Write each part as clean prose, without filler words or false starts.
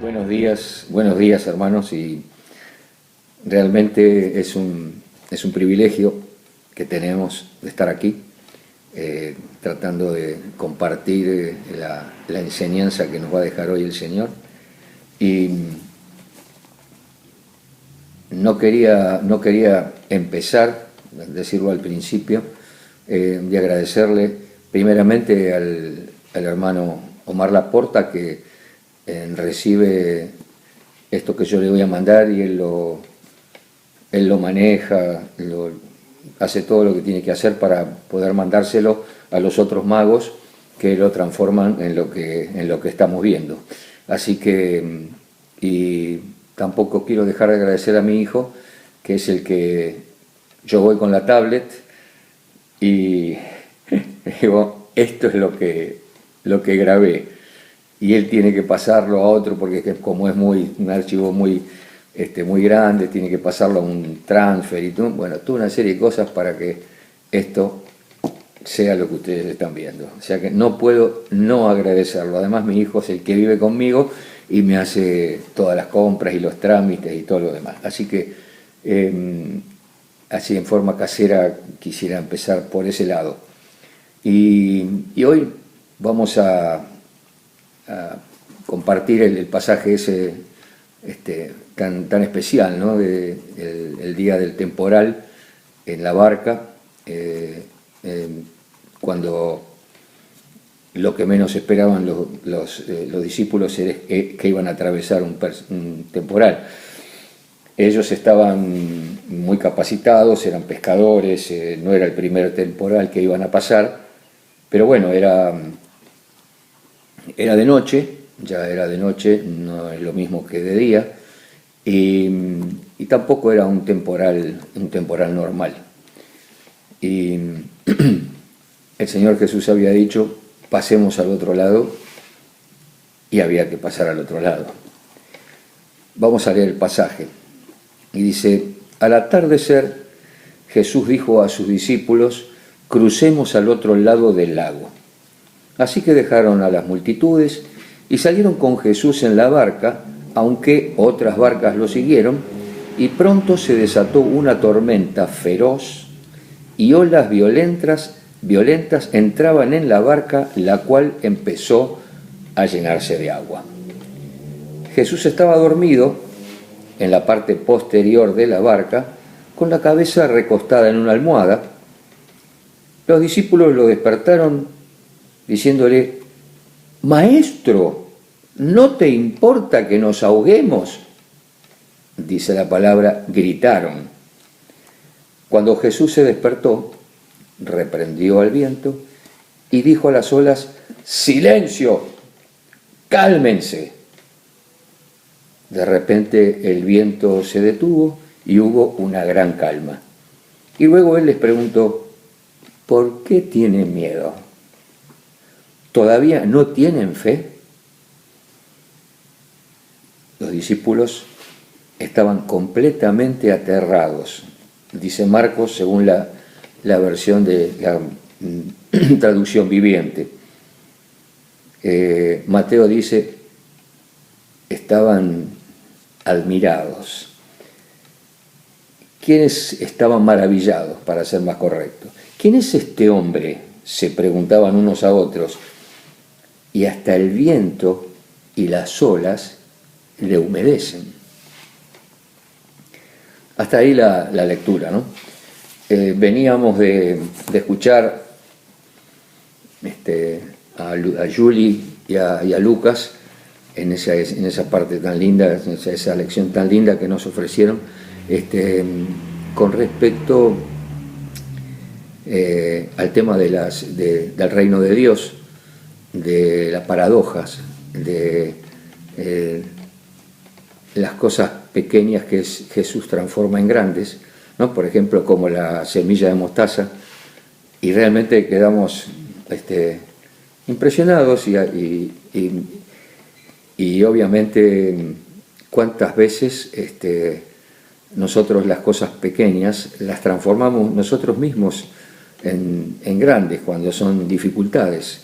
Buenos días hermanos, y realmente es un privilegio que tenemos de estar aquí, tratando de compartir la enseñanza que nos va a dejar hoy el Señor. Y no quería empezar, decirlo al principio, de agradecerle primeramente al hermano Omar Laporta, que recibe esto que yo le voy a mandar, y él lo maneja, hace todo lo que tiene que hacer para poder mandárselo a los otros magos, que lo transforman en lo que estamos viendo. Así que, y tampoco quiero dejar de agradecer a mi hijo, que es el que yo voy con la tablet y digo, esto es lo que grabé, y él tiene que pasarlo a otro, porque como es un archivo muy grande, tiene que pasarlo a un transfer y toda una serie de cosas para que esto sea lo que ustedes están viendo. O sea que no puedo no agradecerlo. Además, mi hijo es el que vive conmigo y me hace todas las compras y los trámites y todo lo demás. Así que, así en forma casera, quisiera empezar por ese lado. Y hoy vamos a compartir el pasaje ese tan especial, ¿no? El día del temporal en la barca, cuando lo que menos esperaban los discípulos era que iban a atravesar un temporal. Ellos estaban muy capacitados, eran pescadores, no era el primer temporal que iban a pasar, pero bueno, era de noche, ya era de noche, no es lo mismo que de día, y tampoco era un temporal normal. Y el Señor Jesús había dicho, pasemos al otro lado, y había que pasar al otro lado. Vamos a leer el pasaje, y dice: al atardecer, Jesús dijo a sus discípulos, crucemos al otro lado del lago. Así que dejaron a las multitudes y salieron con Jesús en la barca, aunque otras barcas lo siguieron, y pronto se desató una tormenta feroz y olas violentas entraban en la barca, la cual empezó a llenarse de agua. Jesús estaba dormido en la parte posterior de la barca, con la cabeza recostada en una almohada. Los discípulos lo despertaron diciéndole: Maestro, ¿no te importa que nos ahoguemos? Dice la palabra, gritaron. Cuando Jesús se despertó, reprendió al viento y dijo a las olas: ¡silencio! ¡Cálmense! De repente el viento se detuvo y hubo una gran calma. Y luego él les preguntó: ¿por qué tienen miedo? ¿Todavía no tienen fe? Los discípulos estaban completamente aterrados. Dice Marcos, según la versión de la traducción viviente. Mateo dice, estaban admirados. ¿Quiénes estaban maravillados, para ser más correcto? ¿Quién es este hombre?, se preguntaban unos a otros. Y hasta el viento y las olas le humedecen. Hasta ahí la lectura, ¿no? Veníamos de escuchar a Julie y a Lucas en esa parte tan linda, esa lección tan linda que nos ofrecieron, con respecto al tema del reino de Dios, de las paradojas, de las cosas pequeñas que Jesús transforma en grandes, ¿no? Por ejemplo, como la semilla de mostaza, y realmente quedamos impresionados y obviamente cuántas veces nosotros las cosas pequeñas las transformamos nosotros mismos en grandes cuando son dificultades.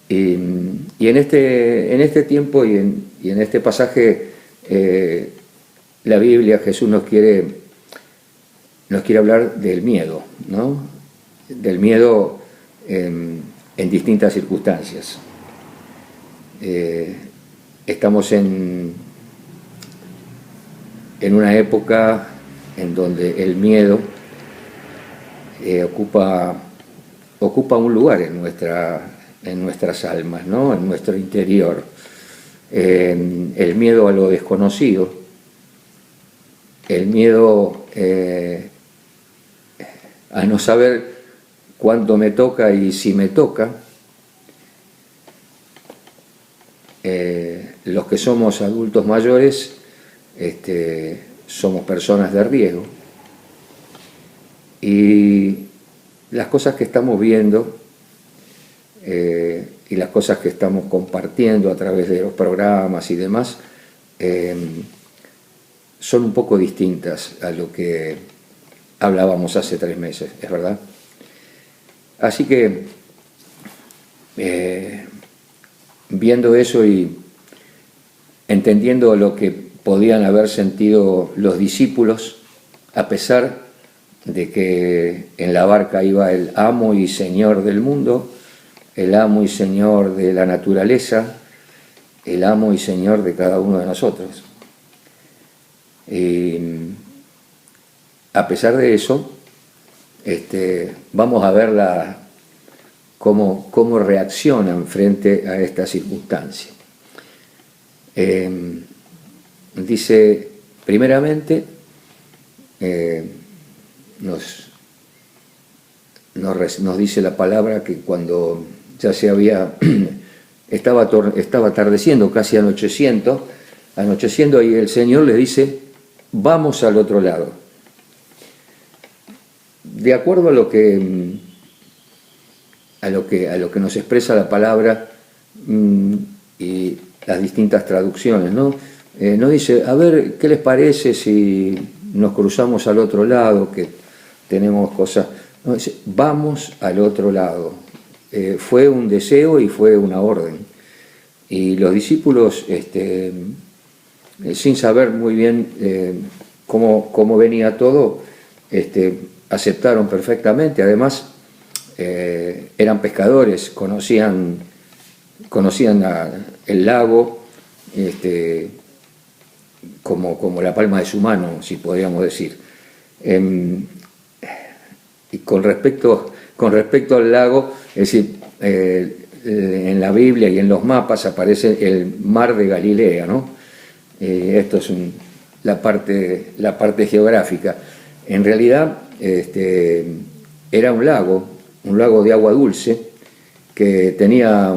Y en este tiempo y en este pasaje, la Biblia, Jesús nos quiere hablar del miedo, ¿no? Del miedo en distintas circunstancias. Estamos en una época en donde el miedo ocupa un lugar en nuestras almas, ¿no? En nuestro interior. El miedo a lo desconocido, el miedo a no saber cuándo me toca y si me toca. Los que somos adultos mayores somos personas de riesgo, y las cosas que estamos viendo y las cosas que estamos compartiendo a través de los programas y demás son un poco distintas a lo que hablábamos hace 3 meses, es verdad. Así que viendo eso y entendiendo lo que podían haber sentido los discípulos, a pesar de que en la barca iba el amo y señor del mundo, el amo y señor de la naturaleza, el amo y señor de cada uno de nosotros. Y a pesar de eso, vamos a ver cómo reaccionan frente a esta circunstancia. Dice, primeramente, nos dice la palabra que cuando ya estaba atardeciendo, casi anocheciendo, y el Señor le dice, vamos al otro lado. De acuerdo a lo que nos expresa la palabra y las distintas traducciones, ¿no? Nos dice, a ver, ¿qué les parece si nos cruzamos al otro lado, que tenemos cosas? No, dice, vamos al otro lado. Fue un deseo y fue una orden. Y los discípulos, sin saber muy bien cómo venía todo, aceptaron perfectamente. Además, eran pescadores, conocían el lago como la palma de su mano, si podríamos decir. Y con respecto al lago, es decir, en la Biblia y en los mapas aparece el mar de Galilea, ¿no? Esto es la parte geográfica. En realidad era un lago de agua dulce que tenía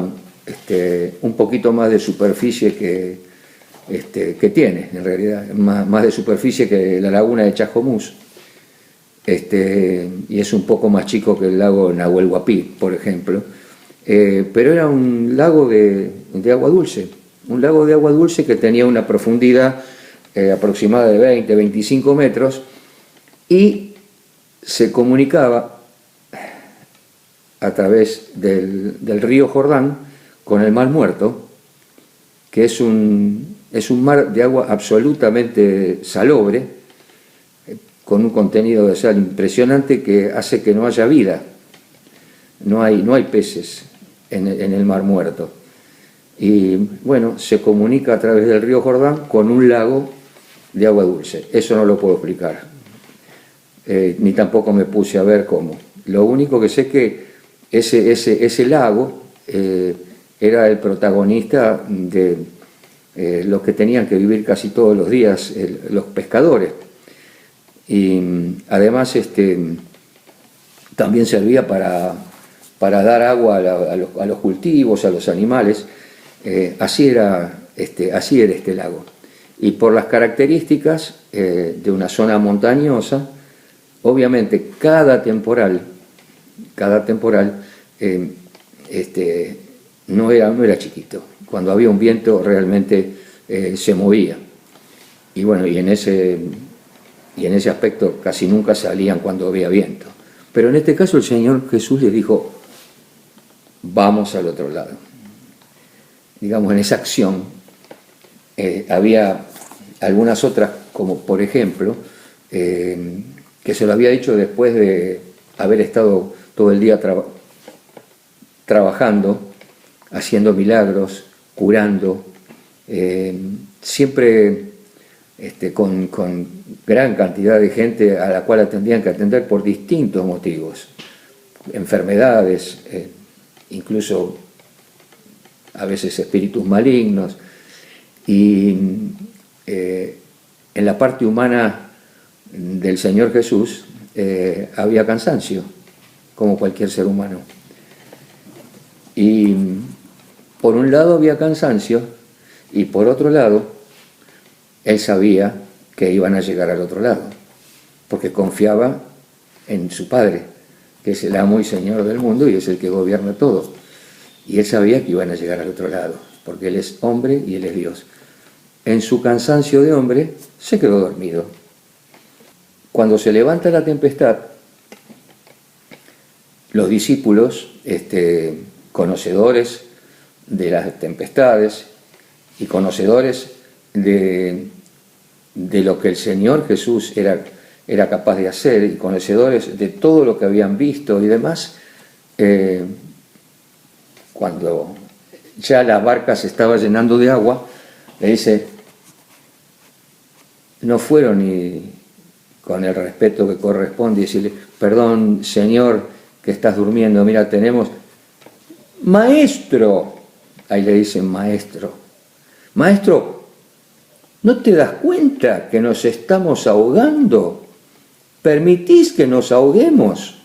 un poquito más de superficie que tiene, en realidad, más de superficie que la laguna de Chascomús, y es un poco más chico que el lago Nahuel Huapi, por ejemplo, pero era un lago de agua dulce, que tenía una profundidad aproximada de 20-25 metros, y se comunicaba a través del río Jordán con el Mar Muerto, que es un mar de agua absolutamente salobre, con un contenido de sal impresionante que hace que no haya vida. No hay peces en el Mar Muerto. Y bueno, se comunica a través del río Jordán con un lago de agua dulce. Eso no lo puedo explicar. Ni tampoco me puse a ver cómo. Lo único que sé es que ese lago era el protagonista de los que tenían que vivir casi todos los días, los pescadores. Y además también servía para dar agua a los cultivos, a los animales. Así era este lago. Y por las características de una zona montañosa, obviamente cada temporal no era chiquito. Cuando había un viento realmente se movía. Y bueno, y en ese aspecto casi nunca salían cuando había viento. Pero en este caso el Señor Jesús les dijo, vamos al otro lado. digamos, en esa acción, había algunas otras, como por ejemplo, que se lo había dicho después de haber estado todo el día trabajando, haciendo milagros, curando, siempre con gran cantidad de gente a la cual atendían que atender por distintos motivos, enfermedades, incluso a veces espíritus malignos, y en la parte humana del Señor Jesús había cansancio, como cualquier ser humano. Y por un lado había cansancio, y por otro lado, él sabía que iban a llegar al otro lado, porque confiaba en su Padre, que es el amo y Señor del mundo y es el que gobierna todo. Y él sabía que iban a llegar al otro lado, porque él es hombre y él es Dios. En su cansancio de hombre, se quedó dormido. Cuando se levanta la tempestad, los discípulos, conocedores de las tempestades y conocedores de lo que el Señor Jesús era capaz de hacer, y conocedores de todo lo que habían visto y demás, cuando ya la barca se estaba llenando de agua, le dice, no fueron y con el respeto que corresponde, y decirle, perdón, Señor, que estás durmiendo, mira, tenemos... Maestro, ahí le dicen maestro, maestro, ¿no te das cuenta que nos estamos ahogando? ¿Permitís que nos ahoguemos?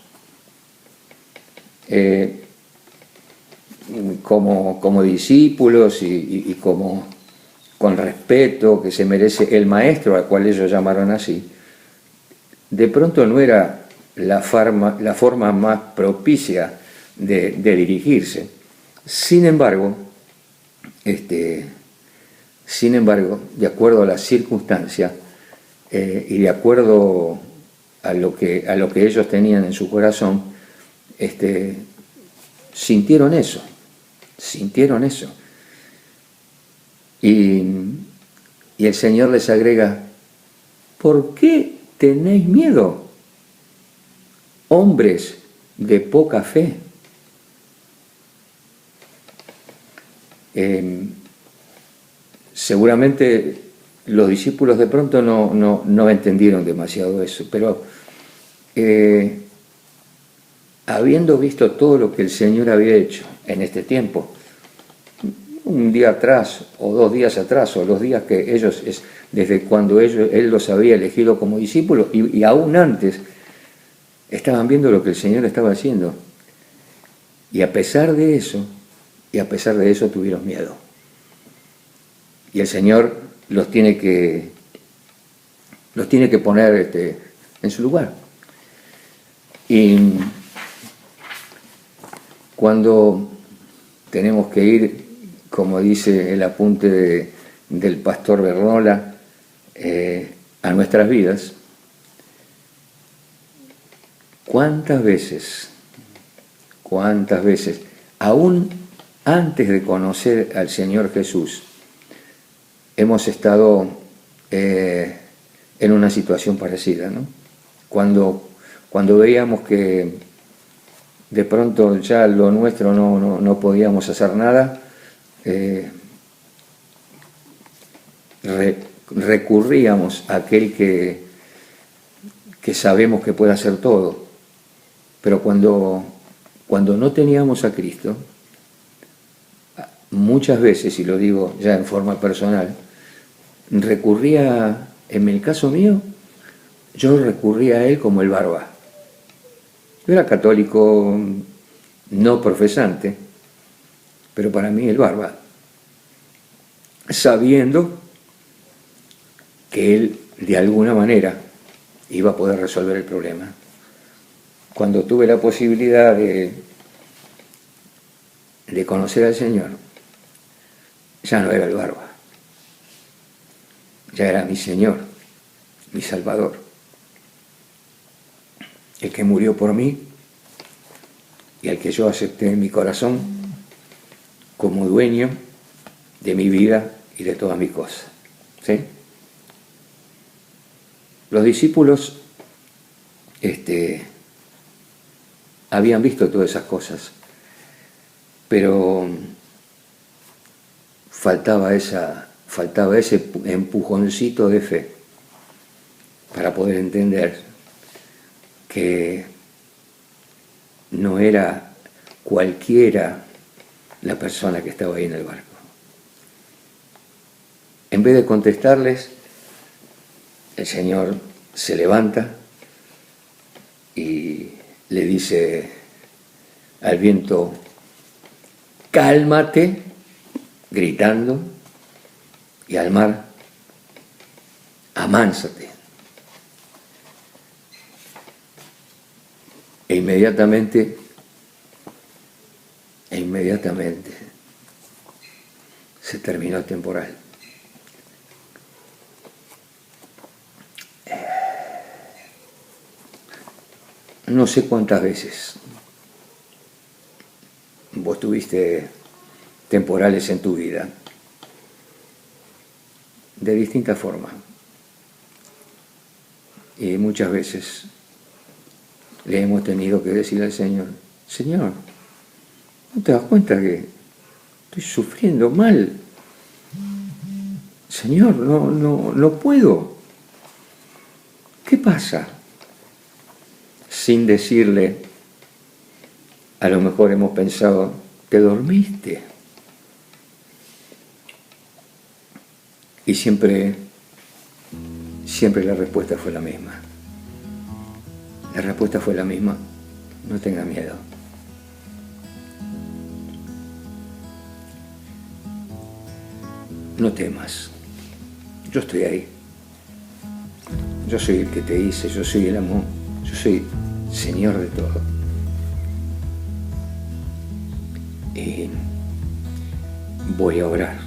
Como discípulos y como con respeto que se merece el maestro, al cual ellos llamaron así, de pronto no era la forma más propicia de dirigirse. Sin embargo, de acuerdo a las circunstancias y de acuerdo a lo que ellos tenían en su corazón, sintieron eso. Y el Señor les agrega, ¿por qué tenéis miedo, hombres de poca fe? Seguramente los discípulos de pronto no entendieron demasiado eso, pero habiendo visto todo lo que el Señor había hecho en este tiempo, un día atrás o 2 días atrás, o los días que ellos, desde cuando Él los había elegido como discípulos, y aún antes, estaban viendo lo que el Señor estaba haciendo. Y a pesar de eso tuvieron miedo. Y el Señor los tiene que poner en su lugar. Y cuando tenemos que ir, como dice el apunte del pastor Bernola, a nuestras vidas, ¿cuántas veces, aún antes de conocer al Señor Jesús, hemos estado en una situación parecida, ¿no? Cuando veíamos que de pronto ya lo nuestro no podíamos hacer nada, recurríamos a aquel que sabemos que puede hacer todo. Pero cuando no teníamos a Cristo, muchas veces, y lo digo ya en forma personal, recurría, en el caso mío, yo recurría a Él como el Barba. Yo era católico no profesante, pero para mí el Barba, sabiendo que Él de alguna manera iba a poder resolver el problema. Cuando tuve la posibilidad de conocer al Señor, ya no era el Barba, ya era mi Señor, mi Salvador, el que murió por mí y al que yo acepté en mi corazón como dueño de mi vida y de todas mis cosas. ¿Sí? Los discípulos habían visto todas esas cosas, pero faltaba ese empujoncito de fe para poder entender que no era cualquiera la persona que estaba ahí en el barco. En vez de contestarles, el Señor se levanta y le dice al viento, cálmate, gritando, y al mar, amánsate. E inmediatamente se terminó el temporal. No sé cuántas veces vos tuviste temporales en tu vida, de distintas formas. Y muchas veces le hemos tenido que decir al Señor, Señor, ¿no te das cuenta que estoy sufriendo mal? Señor, no puedo. ¿Qué pasa? Sin decirle, a lo mejor hemos pensado, te dormiste. Y siempre la respuesta fue la misma. La respuesta fue la misma, no tenga miedo. No temas, yo estoy ahí. Yo soy el que te hice, yo soy el amor, yo soy Señor de todo. Y voy a orar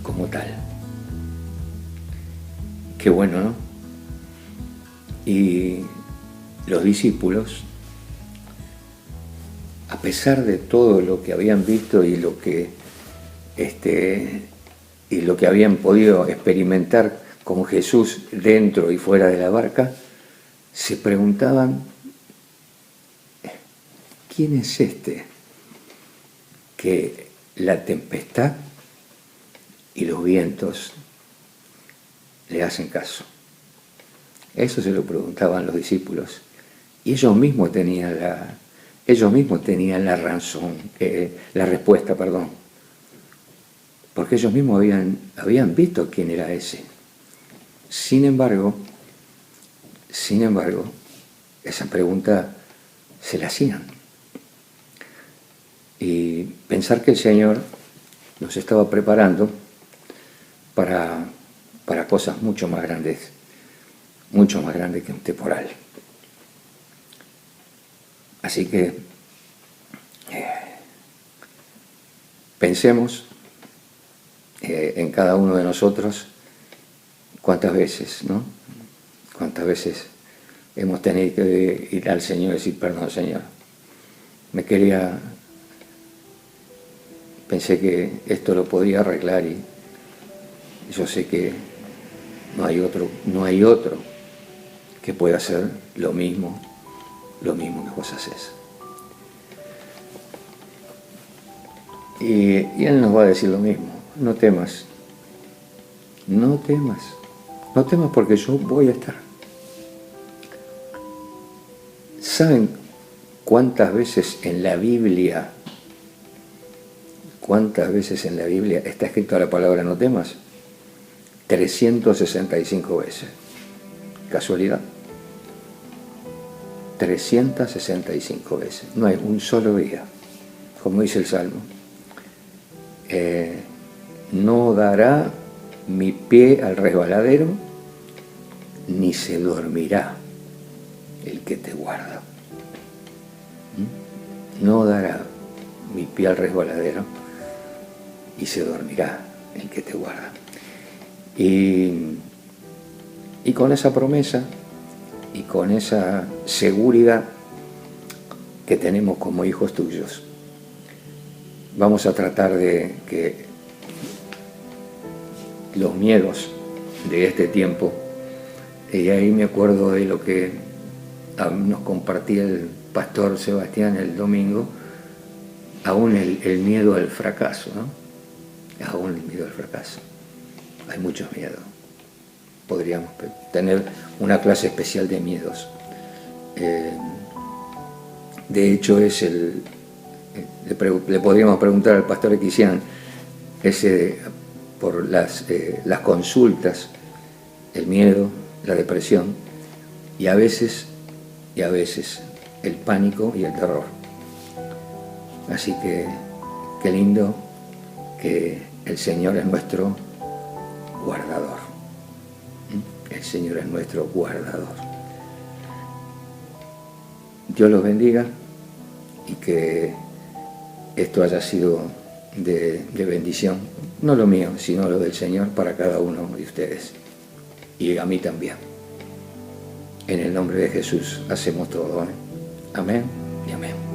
como tal. Qué bueno, ¿no? Y los discípulos, a pesar de todo lo que habían visto y lo que habían podido experimentar con Jesús dentro y fuera de la barca, se preguntaban, ¿quién es este que la tempestad y los vientos le hacen caso? Eso se lo preguntaban los discípulos. Y ellos mismos tenían la razón, la respuesta, perdón. Porque ellos mismos habían visto quién era ese. Sin embargo, esa pregunta se la hacían. Y pensar que el Señor nos estaba preparando para cosas mucho más grandes que un temporal. Así que pensemos en cada uno de nosotros cuántas veces, ¿no? Cuántas veces hemos tenido que ir al Señor y decir, perdón, Señor, pensé que esto lo podía arreglar y yo sé que no hay otro que pueda hacer lo mismo que vos haces. Y Él nos va a decir lo mismo, no temas porque yo voy a estar. ¿Saben cuántas veces en la Biblia está escrita la palabra no temas? 365 veces. ¿Casualidad? 365 veces. No hay un solo día, como dice el Salmo. No dará mi pie al resbaladero, ni se dormirá el que te guarda. No dará mi pie al resbaladero, y se dormirá el que te guarda. Y con esa promesa y con esa seguridad que tenemos como hijos tuyos, vamos a tratar de que los miedos de este tiempo. Y ahí me acuerdo de lo que nos compartía el pastor Sebastián el domingo, aún el miedo al fracaso, ¿no? Aún el miedo al fracaso. Hay muchos miedos. Podríamos tener una clase especial de miedos. De hecho, le podríamos preguntar al pastor Equisian, por las consultas, el miedo, la depresión, y a veces el pánico y el terror. Así que qué lindo que el Señor es nuestro guardador. El Señor es nuestro guardador. Dios los bendiga y que esto haya sido de bendición, no lo mío, sino lo del Señor para cada uno de ustedes y a mí también. En el nombre de Jesús hacemos todo, ¿eh? Amén y amén.